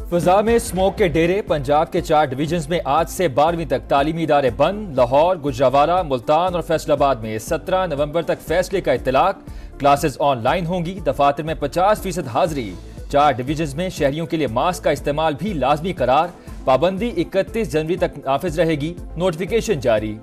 फिजा में स्मोक के डेरे। पंजाब के 4 डिवीजन में आज से 12वीं तक तालीमी इदारे बंद। लाहौर, गुजरावाला, मुल्तान और फैसलाबाद में 17 नवंबर तक फैसले का इत्तलाक। क्लासेस ऑनलाइन होंगी। दफातर में 50% हाजिरी। 4 डिवीजन में शहरियों के लिए मास्क का इस्तेमाल भी लाजमी करार। पाबंदी 31 जनवरी तक नाफिज रहेगी। नोटिफिकेशन जारी।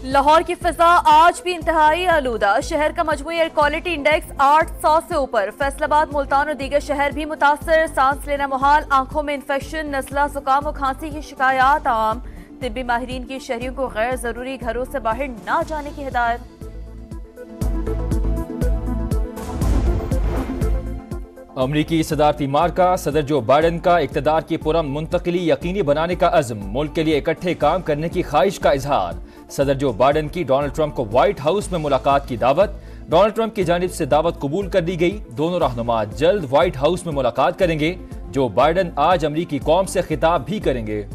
लाहौर की फिजा आज भी इंतहाई आलूदा। शहर का मजमूई एयर क्वालिटी इंडेक्स 800 से ऊपर। फैसलाबाद, मुल्तान और दीगर शहर भी मुतासर। सांस लेना मुहाल। आंखों में इन्फेक्शन, नज़ला, जुकाम और खांसी की शिकायत आम। तिब्बी माहिरीन की शहरियों को गैर जरूरी घरों से बाहर न जाने की हिदायत। अमरीकी सदारती मार्का। सदर जो बाइडन का इक़्तिदार की पुरअमन मुंतकिली यकीनी बनाने का अज़्म। मुल्क के लिए इकट्ठे काम करने की ख्वाहिश का इजहार। सदर जो बाइडन की डोनाल्ड ट्रंप को व्हाइट हाउस में मुलाकात की दावत। डोनाल्ड ट्रंप की जानिब से दावत कबूल कर ली गई। दोनों रहनुमा जल्द व्हाइट हाउस में मुलाकात करेंगे। जो बाइडन आज अमरीकी कौम से खिताब भी करेंगे।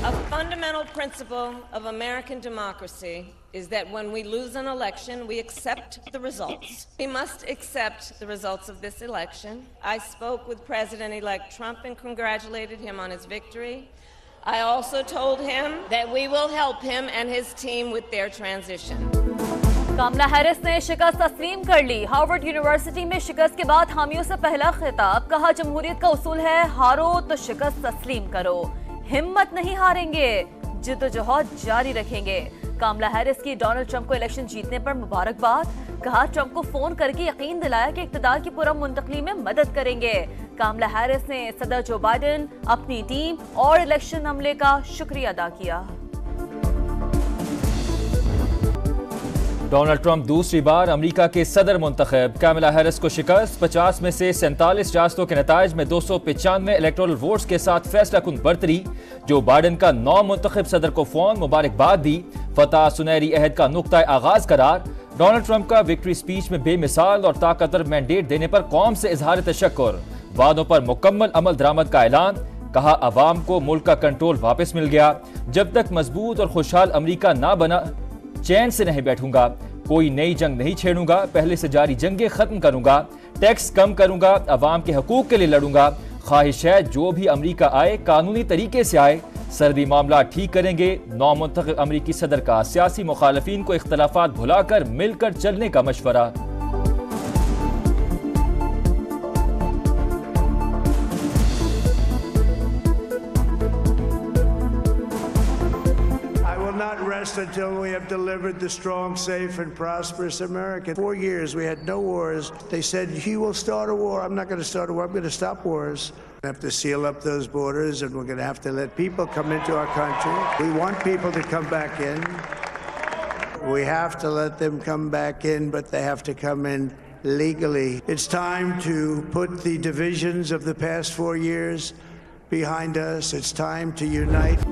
A fundamental principle of American democracy is that when we lose an election, we accept the results. We must accept the results of this election. I spoke with President-elect Trump and congratulated him on his victory. I also told him that we will help him and his team with their transition. Kamla Harris ने शिकस्त तस्लीम कर ली। Harvard university में शिकस्त के बाद हामियों से पहला खिताब। कहा, जमहूरियत का उसूल है हारो तो शिकस्त तस्लीम करो, हिम्मत नहीं हारेंगे, जिद्दोजहद जारी रखेंगे। कामला हैरिस की डोनाल्ड ट्रंप को इलेक्शन जीतने पर मुबारकबाद। कहा, ट्रंप को फोन करके यकीन दिलाया कि इक़्तिदार की पुरअमन मुंतकली में मदद करेंगे। कामला हैरिस ने सदर जो बाइडन, अपनी टीम और इलेक्शन अमले का शुक्रिया अदा किया। डोनाल्ड ट्रंप दूसरी बार अमेरिका के सदर मुंतखब। कामला हैरिस को शिकस्त। 50 में से 47 रियासतों के नताइज में 295 इलेक्टोरल वोट्स के साथ फैसला कुन बरतरी। जो बाइडन का नौ मुंतखब सदर को फोन मुबारकबाद दी। फतह सुनहरी अहद का नुक्ता आगाज करार। डोनाल्ड ट्रंप का विक्ट्री स्पीच में बेमिसाल और ताकतवर मैंडेट देने पर कौम से इजहार तशक्कुर। वादों पर मुकम्मल अमल दरामद का ऐलान। कहा, अवाम को मुल्क का कंट्रोल वापस मिल गया। जब तक मजबूत और खुशहाल अमरीका ना बना चैन से नहीं बैठूंगा। कोई नई जंग नहीं छेड़ूंगा। पहले से जारी जंगें खत्म करूंगा। टैक्स कम करूंगा। अवाम के हकूक के लिए लड़ूंगा। ख्वाहिश है जो भी अमरीका आए कानूनी तरीके से आए। सरहदी मामला ठीक करेंगे। नौ मुंतखब अमरीकी सदर का सियासी मुखालफीन को इख्तलाफात भुलाकर मिलकर चलने का मशवरा। Until we have delivered the strong, safe, and prosperous America. 4 years we had no wars. They said, he will start a war. I'm not going to start a war. I'm going to stop wars. We have to seal up those borders, and we're going to have to let people come into our country. We want people to come back in. We have to let them come back in, but they have to come in legally. It's time to put the divisions of the past 4 years behind us. It's time to unite.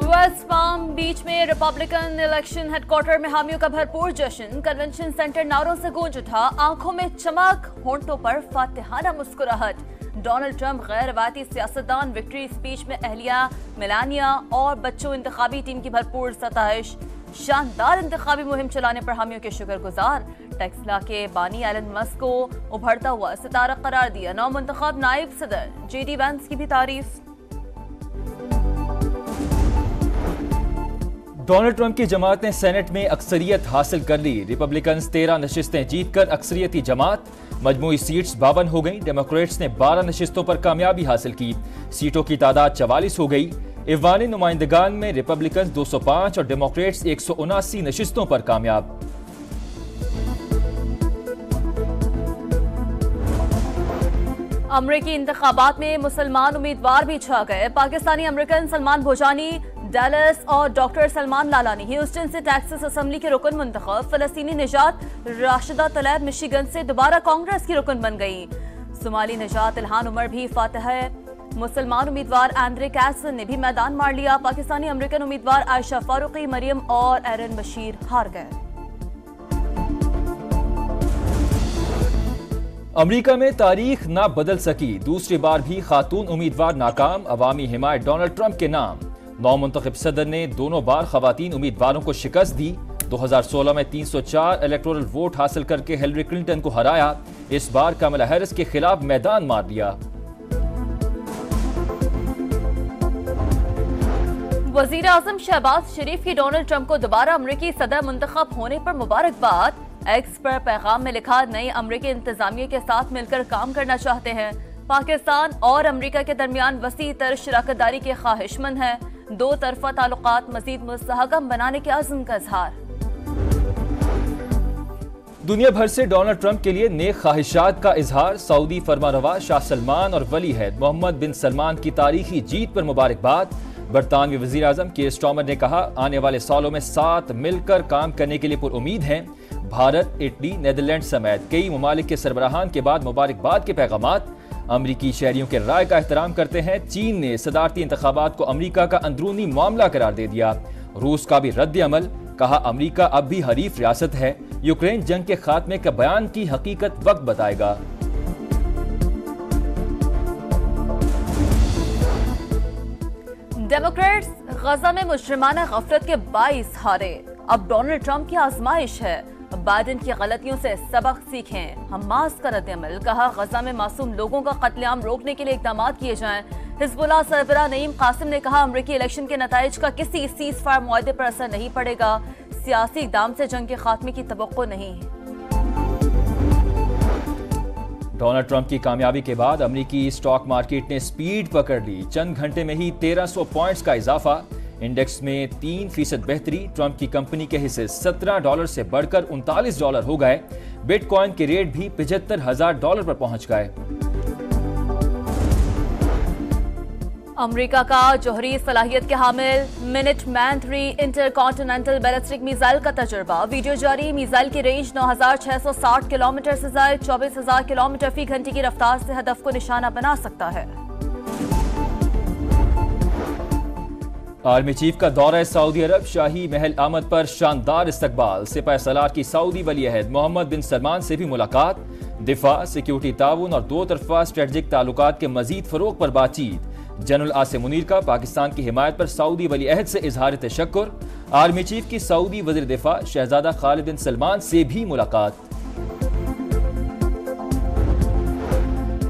West Palm Beach में Republican election headquarter में हामियों का भरपूर जश्न। Convention centre नारों से गूंज उठा। आंखों में चमक, होंठों पर फातिहाना मुस्कुराहट। डोनाल्ड ट्रंप गैर रवायती सियासतदान। विक्ट्री स्पीच में अहलिया, मेलानिया और बच्चों इंतखाबी टीम की भरपूर सताइश। शानदार इंतखाबी मुहिम चलाने पर हामियों के शुक्रगुजार। टेक्सला के बानी एलन मस्क को उभरता हुआ सितारा करार दिया। नौ मुंतखब नायब सदर जेडी वैंस की भी तारीफ। डोनाल्ड ट्रंप की जमात ने सेनेट में अक्सरियत हासिल कर ली। रिपब्लिकन्स 13 नशिस्तें जीतकर अक्सरियती जमात। मजमूई सीट्स 52 हो गई। डेमोक्रेट्स ने 12 नशिस्तों पर कामयाबी हासिल की। सीटों की तादाद 44 हो गई। ईवानी नुमाइंदगान में रिपब्लिकन्स 205 और डेमोक्रेट्स 179 नशिस्तों पर कामयाब। अमरीकी इंतखाबात में मुसलमान उम्मीदवार भी छा गए। पाकिस्तानी अमेरिकन सलमान भोजानी डैलस और डॉक्टर सलमान लालानी ह्यूस्टन से टेक्सास असेंबली के रुकन मुंतखब। फलस्तीनी निजात राशिदा तलैब मिशिगन से दोबारा कांग्रेस की रुकन बन गई। सोमाली निजात इल्हान उमर भी फातह है। मुसलमान उम्मीदवार एंड्रे कैसन ने भी मैदान मार लिया। पाकिस्तानी अमेरिकन उम्मीदवार आयशा फारूकी, मरियम और एरन बशीर हार गए। अमेरिका में तारीख ना बदल सकी, दूसरी बार भी खातून उम्मीदवार नाकाम, अवामी हिमायत डोनाल्ड ट्रंप के नाम। नौ मुंतखब सदर ने दोनों बार खवातीन उम्मीदवारों को शिकस्त दी। 2016 में 304 इलेक्टोरल वोट हासिल करके हिलरी क्लिंटन को हराया। इस बार कमला हैरिस के खिलाफ मैदान मार दिया। वजीर आजम शहबाज शरीफ की डोनाल्ड ट्रंप को दोबारा अमरीकी सदर मुंतखब होने पर मुबारकबाद। एक्स पर पैगाम में लिखा, नई अमरीकी इंतजामिया के साथ मिलकर काम करना चाहते हैं। पाकिस्तान और अमरीका के दरमियान वसी तर शराकतदारी के ख्वाहिशमंद है। दो तरफा ताल्लुकात मजीद मुस्तहकम बनाने के अज़्म का इजहार। दुनिया भर से डोनाल्ड ट्रंप के लिए नेक ख्वाहिशात का इजहार। सऊदी फरमारवा शाह सलमान और वली अहद मोहम्मद बिन सलमान की तारीखी जीत पर मुबारकबाद। बरतानवी वजीर आजम कीर स्टार्मर ने कहा, आने वाले सालों में साथ मिलकर काम करने के लिए पुरुमीद हैं। भारत, इटली, नीदरलैंड समेत कई ममालिक के सरबराहान के बाद मुबारकबाद के पैगामात। अमरीकी शहरियों के राय का एहतराम करते हैं। चीन ने सदारती इंतखाबात को अमरीका का अंदरूनी मामला करार दे दिया। रूस का भी रद्द अमल, कहा अमरीका अब भी हरीफ रियासत है। यूक्रेन जंग के खात्मे का बयान की हकीकत वक्त बताएगा। डेमोक्रेट्स गजा में मुजरिमाना गफलत के 22 हारे। अब डोनाल्ड ट्रंप की आजमाइश है, बाइडेन की गलतियों से सबक सीखें। हमास का रद्द-ए-अमल, कहा गजा में मासूम लोगों का कत्लेआम रोकने के लिए इक़दाम किए जाएं। हिज़्बुल्लाह सरबराह नईम कासिम ने कहा, अमरीकी इलेक्शन के नताइज का किसी सीज़ फायर मुआहदे पर असर नहीं पड़ेगा। सियासी इक़दाम से जंग के खात्मे की तवक्को नहीं। डोनाल्ड ट्रंप की कामयाबी के बाद अमरीकी स्टॉक मार्केट ने स्पीड पकड़ ली। चंद घंटे में ही 1300 पॉइंट्स का इजाफा। इंडेक्स में 3% बेहतरी। ट्रंप की कंपनी के हिस्से $17 से बढ़कर $39 हो गए। बिटकॉइन के रेट भी $75,000 पर पहुंच गए। अमेरिका का जोहरी सलाहियत के हामिल मिनिटमैन 3 इंटरकॉन्टिनेंटल बैलिस्टिक मिसाइल का तजुर्बा। वीडियो जारी। मिसाइल की रेंज 9660 किलोमीटर से जायद 24,000 किलोमीटर फी घंटे की रफ्तार से हदफ को निशाना बना सकता है। आर्मी चीफ का दौरा सऊदी अरब। शाही महल आमद पर शानदार इस्तकबाल। सिपाही सलार की सऊदी वली अहद मोहम्मद बिन सलमान से भी मुलाकात। दिफा, सिक्योरिटी ताउन और दो तरफा स्ट्रेटजिक ताल्लुकात के मजीद फरोग पर बातचीत। जनरल आसिम मुनीर का पाकिस्तान की हिमायत पर सऊदी वली अहद से इजहार तशक्कुर। आर्मी चीफ की सऊदी वज़ीर दिफा शहजादा खालिद बिन सलमान से भी मुलाकात।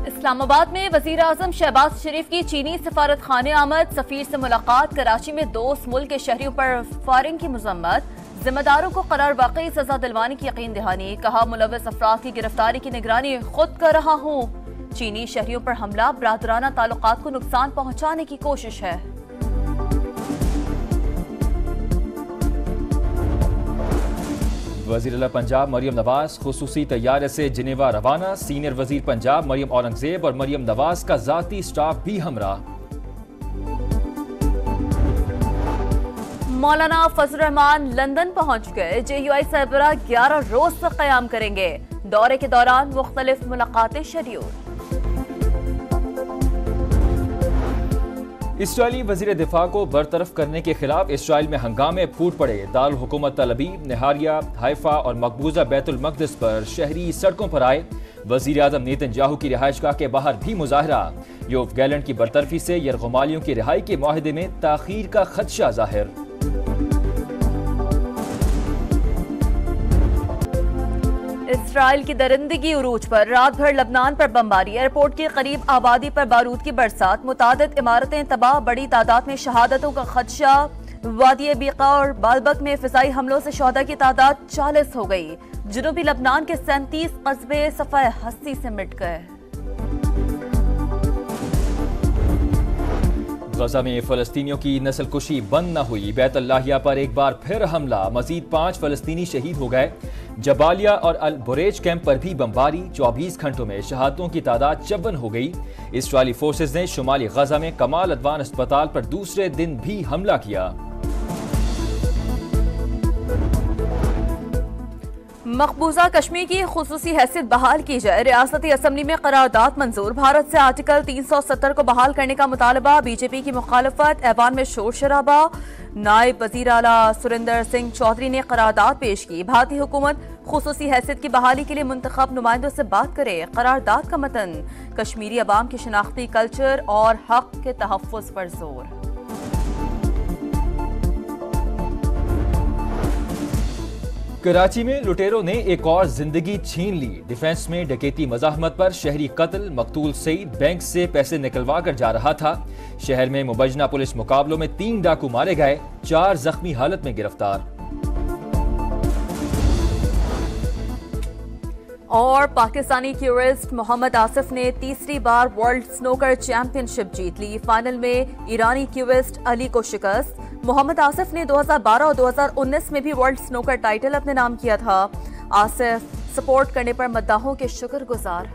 इस्लामाबाद में वजीर आजम शहबाज शरीफ की चीनी सफारत खाने आमद। सफीर से मुलाकात। कराची में दोस्त मुल्क के शहरियों पर फायरिंग की मजम्मत। जिम्मेदारों को करार वाकई सजा दिलवाने की यकीन दहानी। कहा, मुलव्वस अफराद की गिरफ्तारी की निगरानी खुद कर रहा हूँ। चीनी शहरियों पर हमला बरादराना ताल्लुकात को नुकसान पहुंचाने की कोशिश है। वज़ीर आला पंजाब मरियम नवाज खुसूसी तैयारे से जिनेवा रवाना। सीनियर वजीर पंजाब मरियम औरंगजेब और मरियम नवाज का जाती स्टाफ भी हमरा। मौलाना फजल रहमान लंदन पहुंच गए। JUI सरबराह 11 रोज तक क़याम करेंगे। दौरे के दौरान मुख्तलिफ मुलाकातें शेड्यूल। इसराइली वजीर दिफा को बरतरफ करने के खिलाफ इसराइल में हंगामे फूट पड़े। दारुल हुकूमत तल अबीब, नेहारिया, हाइफा और मकबूजा बैतुल मक़दिस पर शहरी सड़कों पर आए। वजीर आज़म नेतन्याहू की रिहाइशगाह के बाहर भी मुजाहरा। योव गैलेंट की बरतरफी से यरगमालियों की रिहाई के मुआहदे में ताखीर का खदशा जाहिर। इसराइल की दरिंदगी उरूज पर। रात भर लबनान पर बमबारी। एयरपोर्ट के करीब आबादी पर बारूद की बरसात। मुतादिद इमारतें तबाह। बड़ी तादाद में शहादतों का खदशा। वादी बीका और बालबक में फिजाई हमलों से शहदा की तादाद 40 हो गई। जनूबी लबनान के 37 कस्बे सफ़ाए हस्ती से मिट गए। गजा में फलस्तीनियों की नस्लकुशी बंद न हुई। बैतुल लाहिया पर एक बार फिर हमला। मजीद 5 फलस्तीनी शहीद हो गए। जबालिया और अल बुरेज कैंप पर भी बमबारी। 24 घंटों में शहादतों की तादाद 54 हो गई। इसराइली फोर्सेज ने शुमाली गजा में कमाल अदवान अस्पताल पर दूसरे दिन भी हमला किया। मकबूजा कश्मीर की खुसूसी हैसियत बहाल की जाए। रियासती असम्बली में करारदाद मंजूर। भारत से आर्टिकल 370 को बहाल करने का मुतालबा। बीजेपी की मुखालफत। ऐवान में शोर शराबा। नायब वजीर आला सुरेंद्र सिंह चौधरी ने करारदाद पेश की। भारतीय हुकूमत खुसूसी हैसियत की बहाली के लिए मुंतखब नुमाइंदों से बात करे। करारदाद का मतन कश्मीरी अवाम के शनाख्ती कल्चर और हक के तहफ़्फ़ुज़ पर जोर। कराची में लुटेरों ने एक और जिंदगी छीन ली। डिफेंस में डकैती मज़ाहमत पर शहरी कत्ल। मकतूल सईद बैंक से पैसे निकलवा कर जा रहा था। शहर में मुबजना पुलिस मुकाबलों में 3 डाकू मारे गए, 4 जख्मी हालत में गिरफ्तार। और पाकिस्तानी क्यूरिस्ट मोहम्मद आसिफ ने तीसरी बार वर्ल्ड स्नूकर चैंपियनशिप जीत ली। फाइनल में ईरानी क्यूरिस्ट अली को शिकस्त। मोहम्मद आसिफ ने 2012 और 2019 में भी वर्ल्ड स्नूकर टाइटल अपने नाम किया था। आसिफ सपोर्ट करने पर मद्दाहों के शुक्रगुजार।